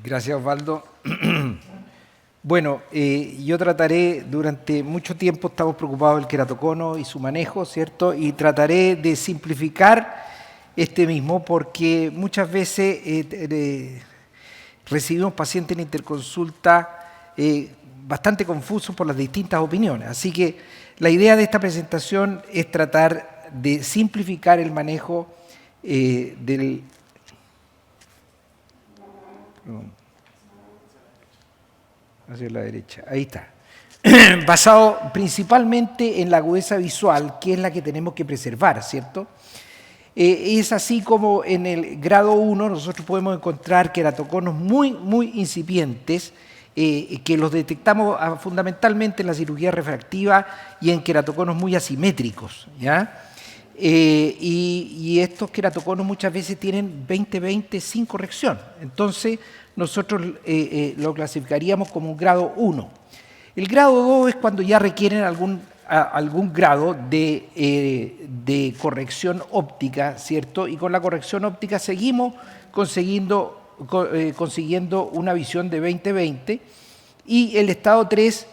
Gracias, Osvaldo. Bueno, yo trataré, durante mucho tiempo estamos preocupados del queratocono y su manejo, ¿cierto? Y trataré de simplificar este mismo porque muchas veces recibimos pacientes en interconsulta bastante confusos por las distintas opiniones. Así que la idea de esta presentación es tratar de simplificar el manejo del... Hacia la derecha, ahí está. Basado principalmente en la agudeza visual, que es la que tenemos que preservar, ¿cierto? Es así como en el grado 1 nosotros podemos encontrar queratoconos muy incipientes, que los detectamos fundamentalmente en la cirugía refractiva y en queratoconos muy asimétricos, ¿ya? Y estos queratoconos muchas veces tienen 20-20 sin corrección. Entonces, nosotros lo clasificaríamos como un grado 1. El grado 2 es cuando ya requieren algún grado de corrección óptica, ¿cierto? Y con la corrección óptica seguimos consiguiendo una visión de 20-20. Y el estado 3,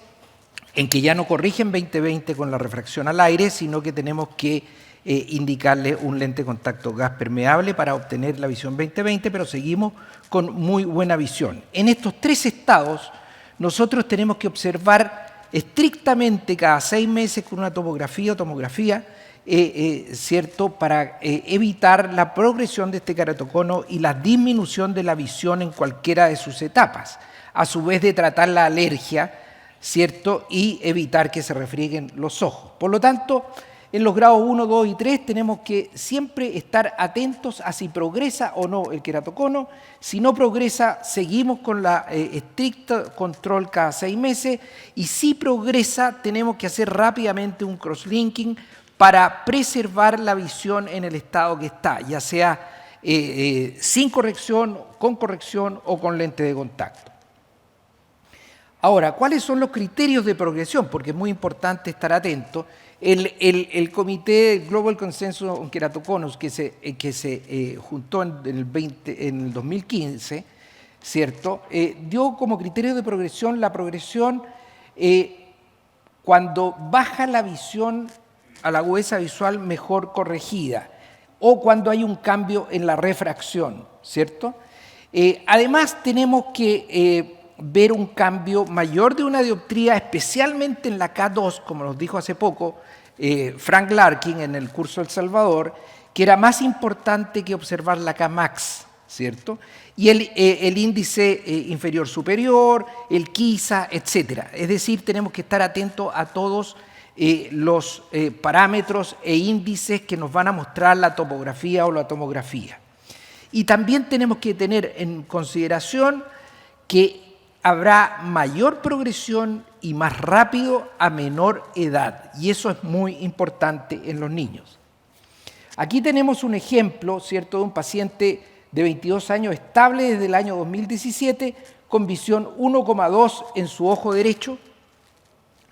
en que ya no corrigen 20-20 con la refracción al aire, sino que tenemos que indicarle un lente de contacto gas permeable para obtener la visión 20-20, pero seguimos con muy buena visión. En estos tres estados, nosotros tenemos que observar estrictamente cada 6 meses con una tomografía, ¿cierto?, para evitar la progresión de este queratocono y la disminución de la visión en cualquiera de sus etapas, a su vez de tratar la alergia, ¿cierto?, y evitar que se refrieguen los ojos. Por lo tanto, en los grados 1, 2 y 3 tenemos que siempre estar atentos a si progresa o no el queratocono. Si no progresa, seguimos con la estricto control cada 6 meses, y si progresa, tenemos que hacer rápidamente un crosslinking para preservar la visión en el estado que está, ya sea sin corrección, con corrección o con lente de contacto. Ahora, ¿cuáles son los criterios de progresión? Porque es muy importante estar atento. El comité Global Consensus on Keratoconus que se juntó en el 2015, ¿cierto?, dio como criterio de progresión la progresión cuando baja la visión a la agudeza visual mejor corregida o cuando hay un cambio en la refracción, ¿cierto? Además tenemos que ver un cambio mayor de una dioptría, especialmente en la K2, como nos dijo hace poco Frank Larkin en el curso El Salvador, que era más importante que observar la Kmax, ¿cierto? Y el índice inferior superior, el KISA, etc. Es decir, tenemos que estar atentos a todos los parámetros e índices que nos van a mostrar la topografía o la tomografía. Y también tenemos que tener en consideración que habrá mayor progresión y más rápido a menor edad, y eso es muy importante en los niños. Aquí tenemos un ejemplo, ¿cierto?, de un paciente de 22 años estable desde el año 2017, con visión 1,2 en su ojo derecho,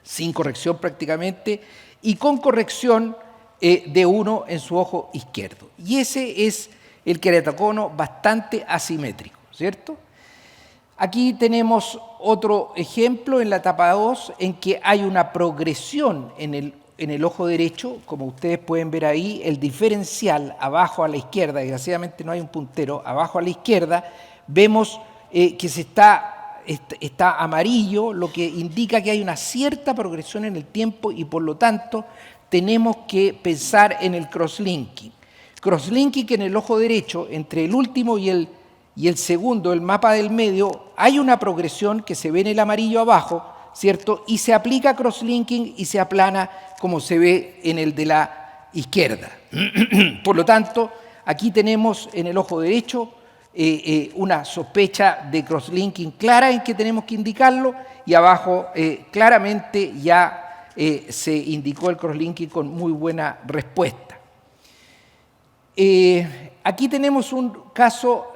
sin corrección prácticamente, y con corrección de 1 en su ojo izquierdo. Y ese es el queratocono bastante asimétrico, ¿cierto? Aquí tenemos otro ejemplo en la etapa 2 en que hay una progresión en el ojo derecho. Como ustedes pueden ver ahí, el diferencial abajo a la izquierda, desgraciadamente no hay un puntero, abajo a la izquierda, vemos que está amarillo, lo que indica que hay una cierta progresión en el tiempo y por lo tanto tenemos que pensar en el crosslinking. Crosslinking en el ojo derecho, entre el último y el segundo, el mapa del medio, hay una progresión que se ve en el amarillo abajo, ¿cierto? Y se aplica crosslinking y se aplana como se ve en el de la izquierda. Por lo tanto, aquí tenemos en el ojo derecho una sospecha de crosslinking clara en que tenemos que indicarlo, y abajo claramente ya se indicó el crosslinking con muy buena respuesta. Aquí tenemos un caso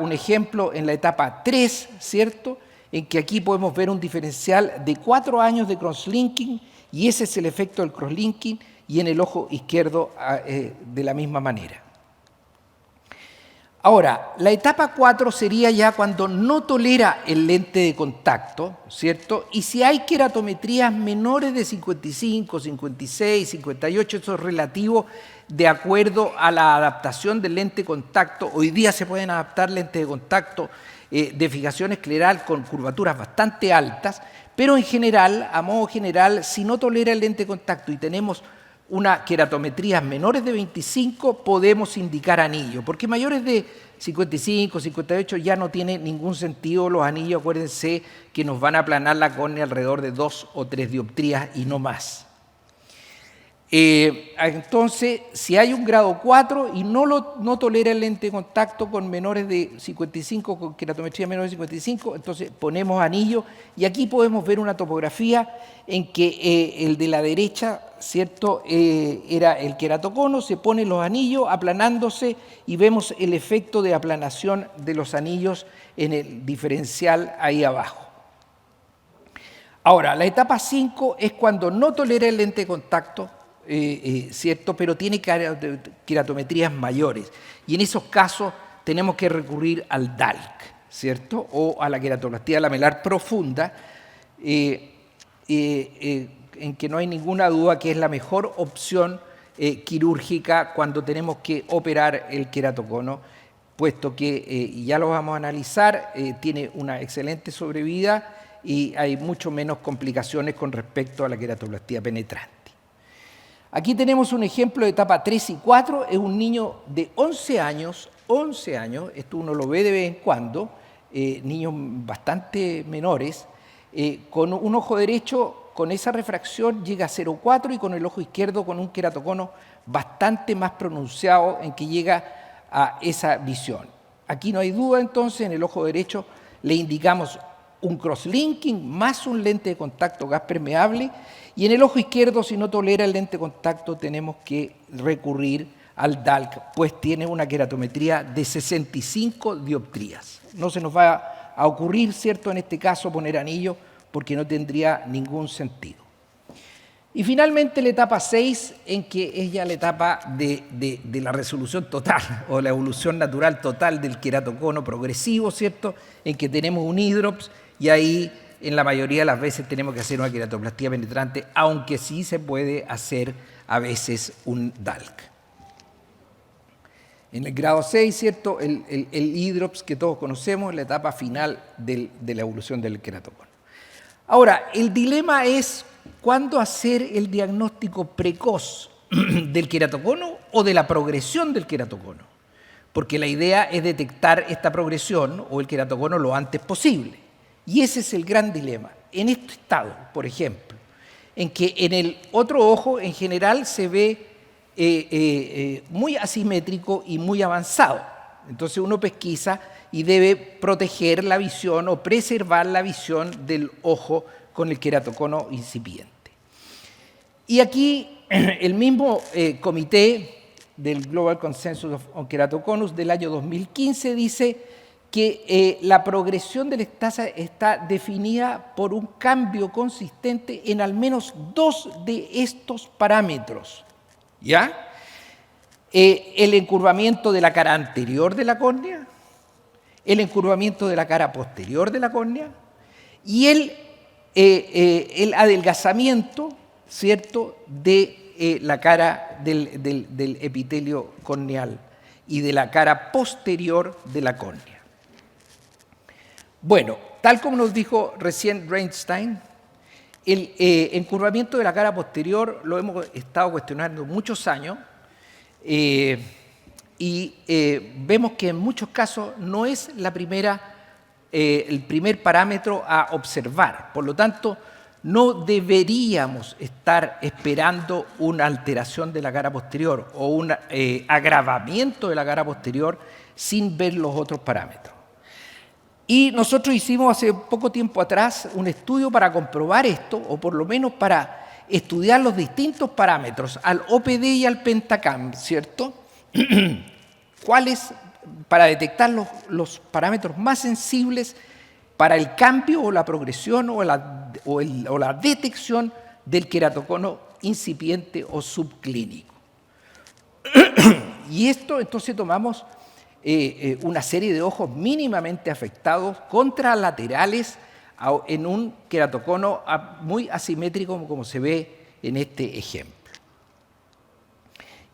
un ejemplo en la etapa 3, ¿cierto?, en que aquí podemos ver un diferencial de 4 años de crosslinking, y ese es el efecto del crosslinking, y en el ojo izquierdo de la misma manera. Ahora, la etapa 4 sería ya cuando no tolera el lente de contacto, ¿cierto? Y si hay queratometrías menores de 55, 56, 58, eso es relativo de acuerdo a la adaptación del lente de contacto. Hoy día se pueden adaptar lentes de contacto de fijación escleral con curvaturas bastante altas, pero en general, a modo general, si no tolera el lente de contacto y tenemos una queratometrías menores de 25, podemos indicar anillo, porque mayores de 55, 58 ya no tiene ningún sentido los anillos. Acuérdense que nos van a aplanar la córnea alrededor de 2 o 3 dioptrías y no más. Entonces, si hay un grado 4 y no tolera el lente de contacto con menores de 55, con queratometría menores de 55, entonces ponemos anillo, y aquí podemos ver una topografía en que el de la derecha, ¿cierto? Era el queratocono, se ponen los anillos aplanándose y vemos el efecto de aplanación de los anillos en el diferencial ahí abajo. Ahora, la etapa 5 es cuando no tolera el lente de contacto, ¿cierto? Pero tiene queratometrías mayores, y en esos casos tenemos que recurrir al DALC, ¿cierto? O a la queratoplastia lamelar profunda, en que no hay ninguna duda que es la mejor opción quirúrgica cuando tenemos que operar el queratocono, puesto que, y ya lo vamos a analizar, tiene una excelente sobrevida y hay mucho menos complicaciones con respecto a la queratoplastia penetrante. Aquí tenemos un ejemplo de etapa 3 y 4, es un niño de 11 años, esto uno lo ve de vez en cuando, niños bastante menores, con un ojo derecho, con esa refracción llega a 0,4 y con el ojo izquierdo con un queratocono bastante más pronunciado en que llega a esa visión. Aquí no hay duda entonces, en el ojo derecho le indicamos un crosslinking más un lente de contacto gas permeable, y en el ojo izquierdo, si no tolera el lente de contacto, tenemos que recurrir al DALC, pues tiene una queratometría de 65 dioptrías. No se nos va a ocurrir, ¿cierto?, en este caso poner anillo, porque no tendría ningún sentido. Y finalmente la etapa 6, en que es ya la etapa de la resolución total o la evolución natural total del queratocono progresivo, ¿cierto?, en que tenemos un hidrops, y ahí en la mayoría de las veces tenemos que hacer una queratoplastia penetrante, aunque sí se puede hacer a veces un DALC. En el grado 6, ¿cierto?, el hidrops que todos conocemos, la etapa final de la evolución del queratocono. Ahora, el dilema es cuándo hacer el diagnóstico precoz del queratocono o de la progresión del queratocono, porque la idea es detectar esta progresión o el queratocono lo antes posible. Y ese es el gran dilema. En este estado, por ejemplo, en que en el otro ojo en general se ve muy asimétrico y muy avanzado. Entonces uno pesquisa y debe proteger la visión o preservar la visión del ojo con el queratocono incipiente. Y aquí el mismo comité del Global Consensus on Keratoconus del año 2015 dice que la progresión del ectasa está definida por un cambio consistente en al menos 2 de estos parámetros, ¿ya? El encurvamiento de la cara anterior de la córnea, el encurvamiento de la cara posterior de la córnea y el adelgazamiento, ¿cierto?, de la cara del epitelio corneal y de la cara posterior de la córnea. Bueno, tal como nos dijo recién Reinstein, el encurvamiento de la cara posterior lo hemos estado cuestionando muchos años y vemos que en muchos casos no es el primer parámetro a observar. Por lo tanto, no deberíamos estar esperando una alteración de la cara posterior o un agravamiento de la cara posterior sin ver los otros parámetros. Y nosotros hicimos hace poco tiempo atrás un estudio para comprobar esto, o por lo menos para estudiar los distintos parámetros, al OPD y al Pentacam, ¿cierto? Para detectar los parámetros más sensibles para el cambio o la progresión o la detección del queratocono incipiente o subclínico. Y esto, entonces tomamos una serie de ojos mínimamente afectados, contralaterales, en un queratocono muy asimétrico como se ve en este ejemplo.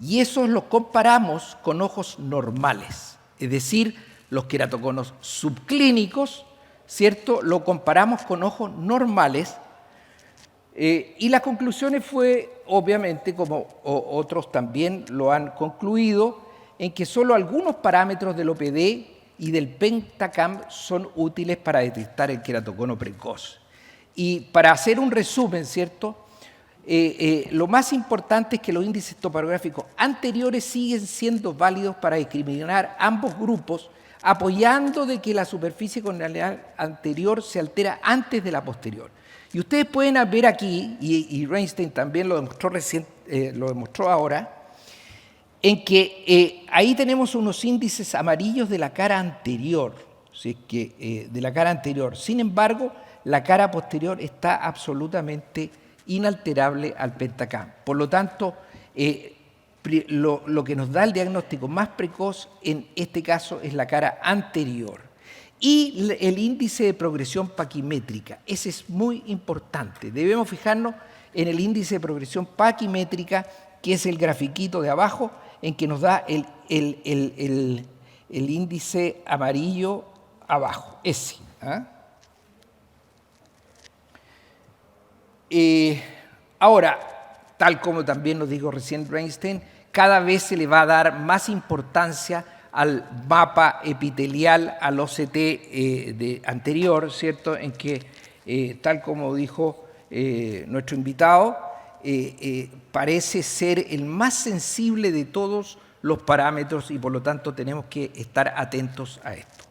Y esos los comparamos con ojos normales, es decir, los queratoconos subclínicos, ¿cierto? Lo comparamos con ojos normales y las conclusiones fue, obviamente, como otros también lo han concluido, en que solo algunos parámetros del OPD y del Pentacam son útiles para detectar el queratocono precoz. Y para hacer un resumen, ¿cierto? Lo más importante es que los índices topográficos anteriores siguen siendo válidos para discriminar ambos grupos, apoyando de que la superficie corneal anterior se altera antes de la posterior. Y ustedes pueden ver aquí, y Reinstein también lo demostró ahora, en que ahí tenemos unos índices amarillos de la cara anterior, ¿sí? De la cara anterior. Sin embargo, la cara posterior está absolutamente inalterable al Pentacam. Por lo tanto, lo que nos da el diagnóstico más precoz en este caso es la cara anterior. Y el índice de progresión paquimétrica, ese es muy importante. Debemos fijarnos en el índice de progresión paquimétrica, que es el grafiquito de abajo, en que nos da el índice amarillo abajo, ese. Ahora, tal como también nos dijo recién Reinstein, cada vez se le va a dar más importancia al mapa epitelial, al OCT anterior, ¿cierto? En que, tal como dijo nuestro invitado, parece ser el más sensible de todos los parámetros y por lo tanto tenemos que estar atentos a esto.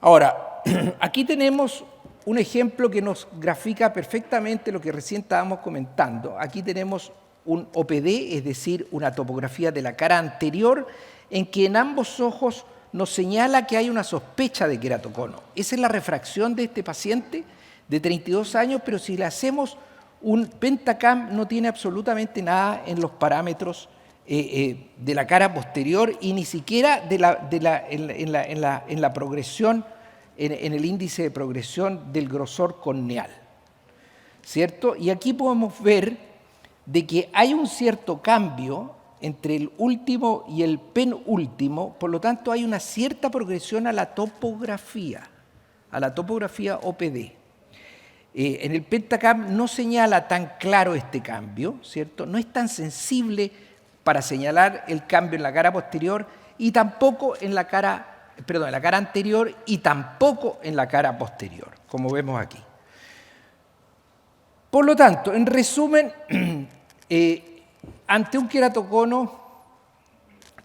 Ahora, aquí tenemos un ejemplo que nos grafica perfectamente lo que recién estábamos comentando. Aquí tenemos un OPD, es decir, una topografía de la cara anterior, en que en ambos ojos nos señala que hay una sospecha de queratocono. Esa es la refracción de este paciente de 32 años, pero si le hacemos un Pentacam no tiene absolutamente nada en los parámetros de la cara posterior y ni siquiera en la progresión, en el índice de progresión del grosor corneal, ¿cierto? Y aquí podemos ver de que hay un cierto cambio entre el último y el penúltimo, por lo tanto hay una cierta progresión a la topografía OPD. En el Pentacam no señala tan claro este cambio, ¿cierto? No es tan sensible para señalar el cambio en la cara posterior y tampoco en la cara anterior y tampoco en la cara posterior, como vemos aquí. Por lo tanto, en resumen, ante un queratocono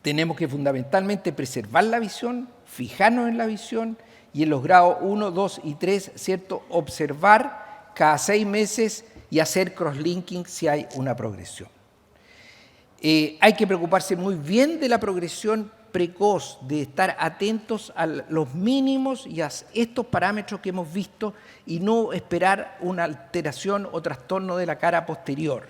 tenemos que fundamentalmente preservar la visión, fijarnos en la visión y en los grados 1, 2 y 3, ¿cierto? Observar cada 6 meses y hacer crosslinking si hay una progresión. Hay que preocuparse muy bien de la progresión precoz, de estar atentos a los mínimos y a estos parámetros que hemos visto y no esperar una alteración o trastorno de la cara posterior,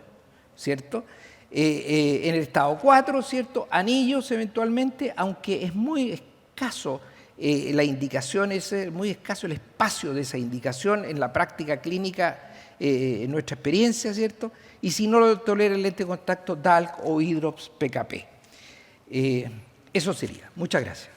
¿cierto? En el estado 4, ¿cierto? Anillos eventualmente, aunque es muy escaso la indicación, es muy escaso el espacio de esa indicación en la práctica clínica, en nuestra experiencia, ¿cierto? Y si no lo tolera el lente de contacto, DALC o Hydrops PKP. Eso sería. Muchas gracias.